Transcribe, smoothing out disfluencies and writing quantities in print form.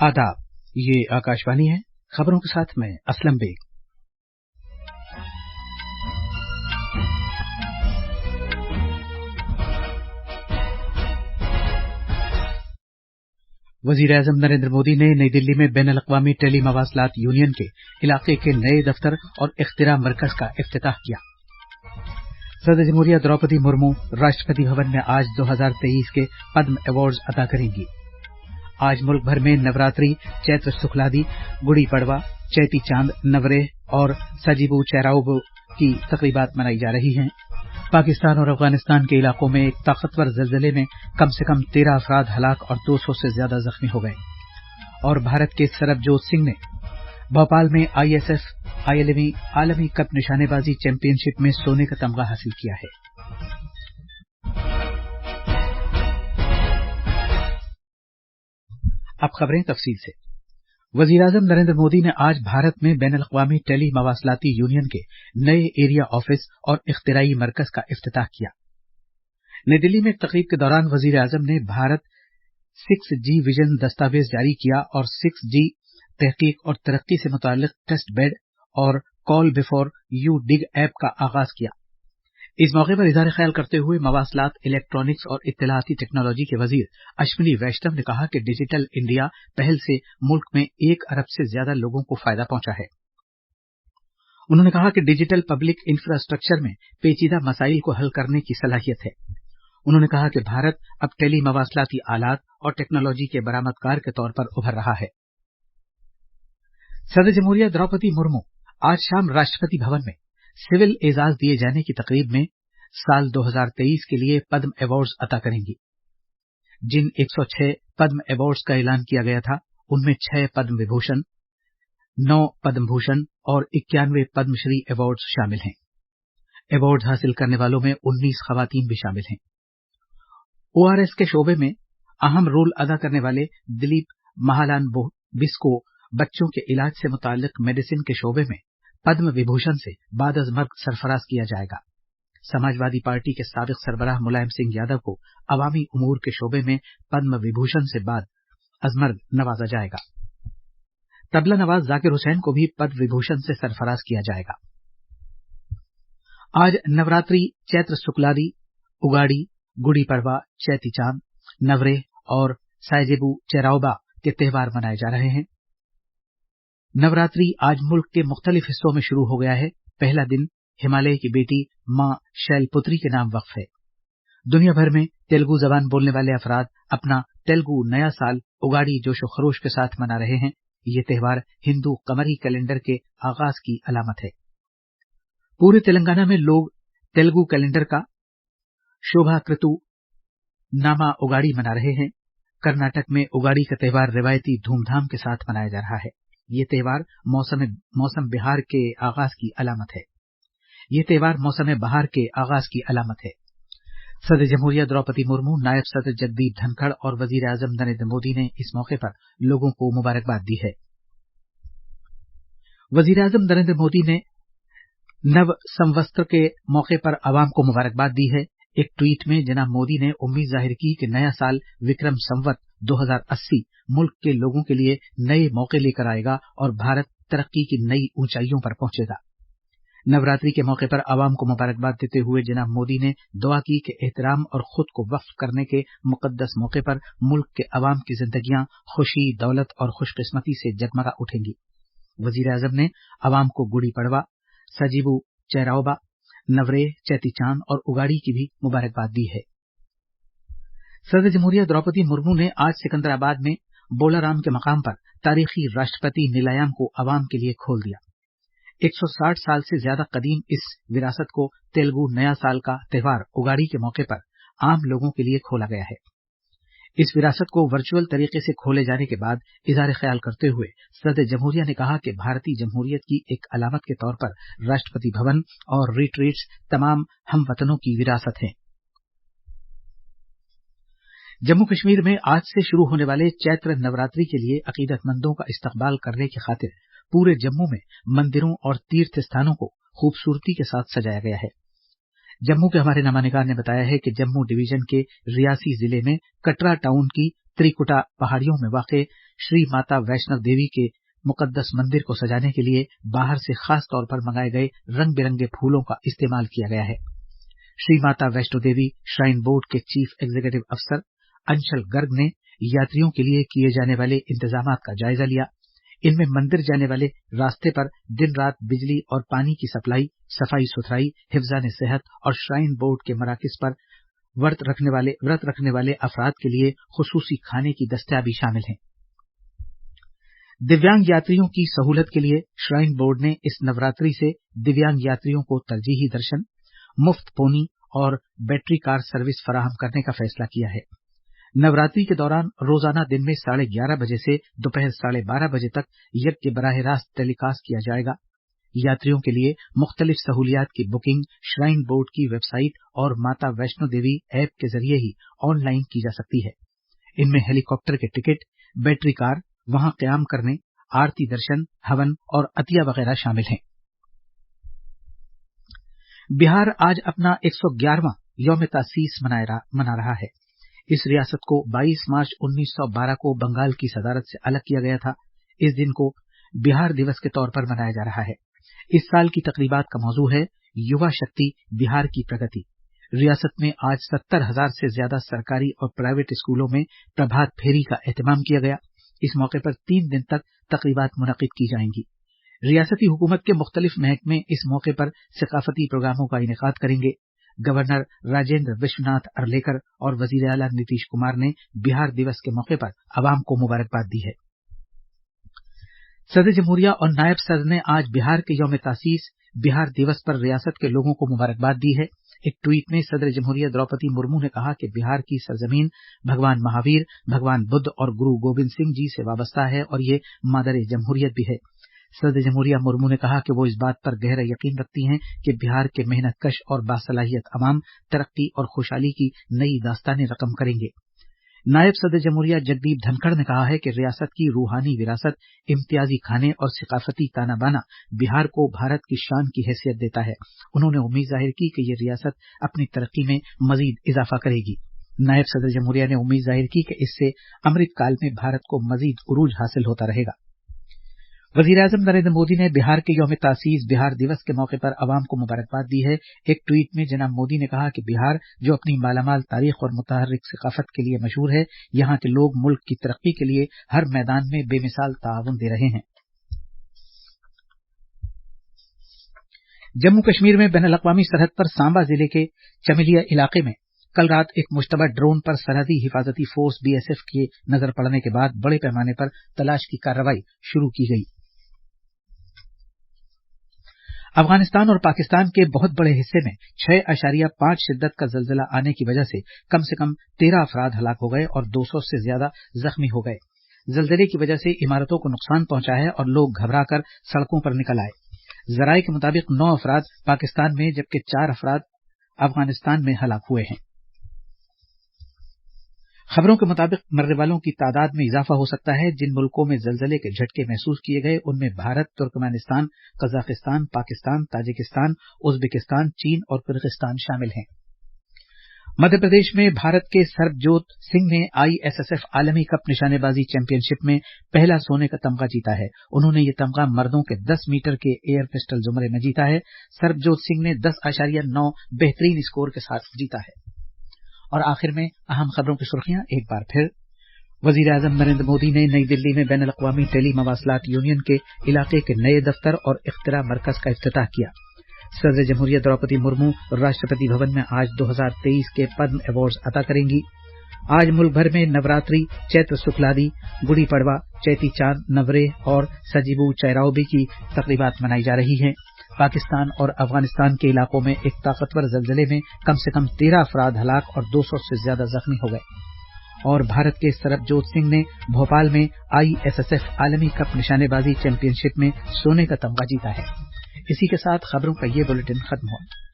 आदाब, ये आकाशवाणी है। खबरों के साथ मैं असलम बेग। वज़ीर-ए-आज़म नरेंद्र मोदी ने नई दिल्ली में बैनुल-अक़वामी टेली मवासलात यूनियन के इलाके के नए दफ्तर और इख्तिरा मरकज का इफ्तिताह किया। सदर जमहूरिया द्रौपदी मुर्मू राष्ट्रपति भवन में आज 2023 के पद्म अवार्ड्स अता करेंगी। आज मुल्क भर में नवरात्रि, चैत्र शुक्लादि, गुड़ी पड़वा, चैती चांद, नवरेह और सजीबू चेराओबू की तक़रीबात मनाई जा रही हैं। पाकिस्तान और अफगानिस्तान के इलाकों में एक ताकतवर ज़लज़ले में कम से कम 13 अफराद हलाक और 200 से ज्यादा जख्मी हो गए। और भारत के सरबजोत सिंह ने भोपाल में ISF आलमी कप निशानेबाजी चैंपियनशिप में सोने का तमगा हासिल किया है। अब खबरें तफसील से। वज़ीर-ए-आज़म नरेंद्र मोदी ने आज भारत में बैनुल-अक़वामी टेली मवासलाती यूनियन के नए एरिया ऑफिस और इख्तिराई मरकज का इफ्तिताह किया। नई दिल्ली में एक तकरीब के दौरान वज़ीर-ए-आज़म ने भारत 6G विजन दस्तावेज जारी किया और 6G तहकीक और तरक्की से मुताल्लिक टेस्ट बेड और call before you dig app का आगाज किया। इस मौके पर इज़हार ख्याल करते हुए मवासलात, इलेक्ट्रॉनिक्स और इत्तलाती टेक्नोलॉजी के वजीर अश्विनी वैष्णव ने कहा कि डिजिटल इंडिया पहल से मुल्क में 1 अरब से ज्यादा लोगों को फायदा पहुंचा है। उन्होंने कहा कि डिजिटल पब्लिक इंफ्रास्ट्रक्चर में पेचीदा मसाइल को हल करने की सलाहियत है। उन्होंने कहा कि भारत अब टेली मवासलाती आलात और टेक्नोलॉजी के बरामदकार के तौर पर उभर रहा है। सदर जमहूरिया द्रौपदी मुर्मू आज शाम राष्ट्रपति भवन में सिविल एजाज दिए जाने की तकरीब में साल 2023 के लिए पद्म अवार्ड्स अता करेंगी। जिन 106 पद्म अवार्ड्स का ऐलान किया गया था, उनमें 6 पद्म विभूषण, 9 पद्म भूषण और 91 पद्मश्री अवार्ड्स शामिल हैं। अवार्ड हासिल करने वालों में 19 खवातीन भी शामिल हैं। ORS के शोबे में अहम रोल अदा करने वाले दिलीप महालान बिस्को बच्चों के इलाज से मुताल्लिक मेडिसिन के शोबे में पद्म विभूषण से बाद अज मर्ग सरफराज किया जाएगा। समाजवादी पार्टी के साबिक सरबराह मुलायम सिंह यादव को अवामी उमूर के शोबे में पद्म विभूषण से बाद अज मर्ग नवाजा जाएगा। तबला नवाज जाकिर हुसैन को भी पद्म विभूषण से सरफराज किया जाएगा। आज नवरात्रि, चैत्र शुक्लादि, उगाड़ी, गुड़ी पड़वा, चैती चांद, नवरेह और सायजेबू चेराओबा के त्योहार मनाए जा रहे हैं। नवरात्रि आज मुल्क के मुख्तलिफ हिस्सों में शुरू हो गया है। पहला दिन हिमालय की बेटी मां शैलपुत्री के नाम वक्फ है। दुनिया भर में तेलुगु जबान बोलने वाले अफराद अपना तेलुगु नया साल उगाड़ी जोशो खरोश के साथ मना रहे हैं। ये त्योहार हिंदू कमरी कैलेंडर के आगाज की अलामत है। पूरे तेलंगाना में लोग तेलुगु कैलेंडर का शोभा कृतु नामा उगाड़ी मना रहे हैं। कर्नाटक में उगाड़ी का त्योहार रिवायती धूमधाम के साथ मनाया जा रहा है। ये त्योहार मौसम बहार के आगाज की अलामत है। सदर जमहूरिया द्रौपदी मुर्मू, नायब सदर जगदीप धनखड़ और वज़ीर-ए-आज़म नरेंद्र मोदी ने इस मौके पर लोगों को मुबारकबाद दी है। वज़ीर-ए-आज़म नरेंद्र मोदी ने नव संवत्सर के मौके पर आवाम को मुबारकबाद दी है। एक ट्वीट में जनाब मोदी ने उम्मीद जाहिर की कि नया साल विक्रम संवत 2080 मुल्क के लोगों के लिए नए मौके लेकर आएगा और भारत तरक्की की नई ऊंचाइयों पर पहुंचेगा। नवरात्रि के मौके पर आवाम को मुबारकबाद देते हुए जनाब मोदी ने दुआ की कि एहतराम और खुद को वक्फ करने के मुकद्दस मौके पर मुल्क के अवाम की जिंदगियां खुशी, दौलत और खुशकिस्मती से जगमगा उठेंगी। वज़ीर-ए-आज़म ने अवाम को गुड़ी पड़वा, सजीबू चेराओबा, नवरेह, चैती चांद और उगाड़ी की भी मुबारकबाद दी है। सदर जमहूरिया द्रौपदी मुर्मू ने आज सिकंदराबाद में बोलाराम के मकाम पर तारीखी राष्ट्रपति नीलायाम को अवाम के लिए खोल दिया। 160 साल से ज्यादा कदीम इस विरासत को तेलुगु नया साल का त्योहार उगाड़ी के मौके पर आम लोगों के लिए खोला गया है। इस विरासत को वर्चुअल तरीके से खोले जाने के बाद इज़हार ख्याल करते हुए सदर जमहूरिया ने कहा कि भारतीय जमहूरियत की एक अलामत के तौर पर राष्ट्रपति भवन और रिट्रीट्स तमाम हमवतनों की विरासत हैं। जम्मू कश्मीर में आज से शुरू होने वाले चैत्र नवरात्रि के लिए अकीदतमंदों का इस्तकबाल करने की खातिर पूरे जम्मू में मंदिरों और तीर्थ स्थानों को खूबसूरती के साथ सजाया गया है। जम्मू के हमारे नुमाइंदे ने बताया है कि जम्मू डिवीजन के रियासी जिले में कटरा टाउन की त्रिकुटा पहाड़ियों में वाक़ श्री माता वैष्णव देवी के मुकद्दस मंदिर को सजाने के लिए बाहर से खास तौर पर मंगाए गए रंग बिरंगे फूलों का इस्तेमाल किया गया है। श्री माता वैष्णो देवी श्राइन बोर्ड के चीफ एग्जीक्यूटिव अफसर अंशल गर्ग ने यात्रियों के लिए किए जाने वाले इंतजामात का जायजा लिया। इनमें मंदिर जाने वाले रास्ते पर दिन रात बिजली और पानी की सप्लाई, सफाई सुथराई, हिफ्जान सेहत और श्राइन बोर्ड के मराकिज पर व्रत रखने वाले अफराद के लिए खुसूसी खाने की दस्तयाबी शामिल है। दिव्यांग यात्रियों की सहूलत के लिए श्राइन बोर्ड ने इस नवरात्रि से दिव्यांग यात्रियों को तरजीही दर्शन, मुफ्त पोनी और बैटरी कार सर्विस फराहम करने का फैसला किया है। नवरात्रि के दौरान रोजाना दिन में 11:30 बजे से दोपहर 12:30 बजे तक यज्ञ बराह रास्त टेलीकास्ट किया जाएगा। यात्रियों के लिए मुख्तलिफ सहूलियात की बुकिंग श्राइन बोर्ड की वेबसाइट और माता वैष्णो देवी ऐप के जरिए ही ऑनलाइन की जा सकती है। इनमें हेलीकॉप्टर के टिकट, बैटरी कार, वहां क़याम करने, आरती दर्शन, हवन और अतिया वगैरह शामिल हैं। बिहार आज अपना 111वां यौम तासीस मना रहा है। इस रियासत को 22 मार्च 1912 को बंगाल की सदारत से अलग किया गया था। इस दिन को बिहार दिवस के तौर पर मनाया जा रहा है। इस साल की तकरीबात का मौजू है युवा शक्ति, बिहार की प्रगति। रियासत में आज 70,000 से ज्यादा सरकारी और प्राइवेट स्कूलों में प्रभात फेरी का एहतमाम किया गया। इस मौके पर 3 दिन तक तकरीबात मुनक़िद की जाएंगी। रियासती हुकूमत के मुख्तलिफ महकमे इस मौके पर सकाफती प्रोग्रामों का इनेकाद करेंगे। गवर्नर राजेंद्र विश्वनाथ अर्लेकर और वजीर आला नीतीश कुमार ने बिहार दिवस के मौके पर अवाम को मुबारकबाद दी है। सदर जमहूरिया और नायब सदर ने आज बिहार के यौम तासीस बिहार दिवस पर रियासत के लोगों को मुबारकबाद दी है। एक ट्वीट में सदर जमहूरिया द्रौपदी मुर्मू ने कहा कि बिहार की सरजमीन भगवान महावीर, भगवान बुद्ध और गुरु गोविंद सिंह जी से वाबस्ता है और ये मादर जमहूरियत भी है। सदर जमहूरिया मुर्मू ने कहा कि वो इस बात पर गहरा यकीन रखती हैं कि बिहार के मेहनतकश और बासलाहियत अवाम तरक्की और खुशहाली की नई दास्तानें रकम करेंगे। नायब सदर जमहूरिया जगदीप धनखड़ ने कहा है कि रियासत की रूहानी विरासत, इम्तियाजी खाने और सकाफती ताना बाना बिहार को भारत की शान की हैसियत देता है। उन्होंने उम्मीद जाहिर की कि ये रियासत अपनी तरक्की में मजीद इजाफा करेगी। नायब सदर जमहूरिया ने उम्मीद जाहिर की कि इससे अमृत काल में भारत को मजीद उरूज हासिल होता रहेगा। वज़ीर-ए-आज़म नरेंद्र मोदी ने बिहार के यौम तासीस बिहार दिवस के मौके पर अवाम को मुबारकबाद दी है। एक ट्वीट में जनाब मोदी ने कहा कि बिहार, जो अपनी मालामाल तारीख और मुतहर्रिक सकाफत के लिए मशहूर है, यहाँ के लोग मुल्क की तरक्की के लिए हर मैदान में बेमिसाल ताउन दे रहे हैं। जम्मू कश्मीर में बैनुल-अक़वामी सरहद पर सांबा जिले के चमेलिया इलाके में कल रात एक मुश्तबा ड्रोन पर सरहदी हिफाजती फोर्स BSF के नजर पड़ने के बाद बड़े पैमाने पर तलाश की कार्रवाई शुरू की गई। अफगानिस्तान और पाकिस्तान के बहुत बड़े हिस्से में 6.5 शिद्दत का जलजिला आने की वजह से कम 13 अफराद हलाक हो गए और 200 से ज्यादा जख्मी हो गए। जलजिले की वजह से इमारतों को नुकसान पहुंचा है और लोग घबराकर सड़कों पर निकल आए। जराये के मुताबिक 9 अफराद पाकिस्तान में जबकि 4 अफराद अफगानिस्तान में हलाक हुए हैं। खबरों के मुताबिक मरने वालों की तादाद में इजाफा हो सकता है। जिन मुल्कों में जलजले के झटके महसूस किए गए उनमें Bharat, Turkmenistan, Kazakhstan, Pakistan, Tajikistan, Uzbekistan, चीन और किर्गिस्तान शामिल हैं। मध्य प्रदेश में भारत के सरबजोत सिंह ने ISSF आलमी कप निशानेबाजी चैंपियनशिप में पहला सोने का तमगा जीता है। उन्होंने ये तमगा मर्दों के 10 मीटर के एयर पिस्टल जुमरे में जीता है। सरबजोत सिंह ने 10.9 बेहतरीन स्कोर के साथ जीता है। और आखिर में अहम खबरों की सुर्खियां एक बार फिर। वज़ीर-ए-आज़म नरेंद्र मोदी ने नई दिल्ली में बैनुल-अक़वामी टेली मवासलात यूनियन के इलाके के नए दफ्तर और इख्तिरा मरकज का इफ्तिताह किया। सदर जमहूरिया द्रौपदी मुर्मू राष्ट्रपति भवन में आज 2023 के पद्म अवार्ड्स अता करेंगी। आज मुल्क भर में नवरात्रि, चैत्र शुक्लादि, गुड़ी पड़वा, चैती चांद, नवरेह और सजीबू चैरावबी की तकरीबात मनाई जा रही हैं। पाकिस्तान और अफगानिस्तान के इलाकों में एक ताकतवर जलजले में कम से कम 13 अफराद हलाक और 200 से ज्यादा जख्मी हो गए। और भारत के सरबजोत सिंह ने भोपाल में ISSF आलमी कप निशानेबाजी चैंपियनशिप में सोने का तमगा जीता है। इसी के साथ खबरों का ये बुलेटिन खत्म हुआ।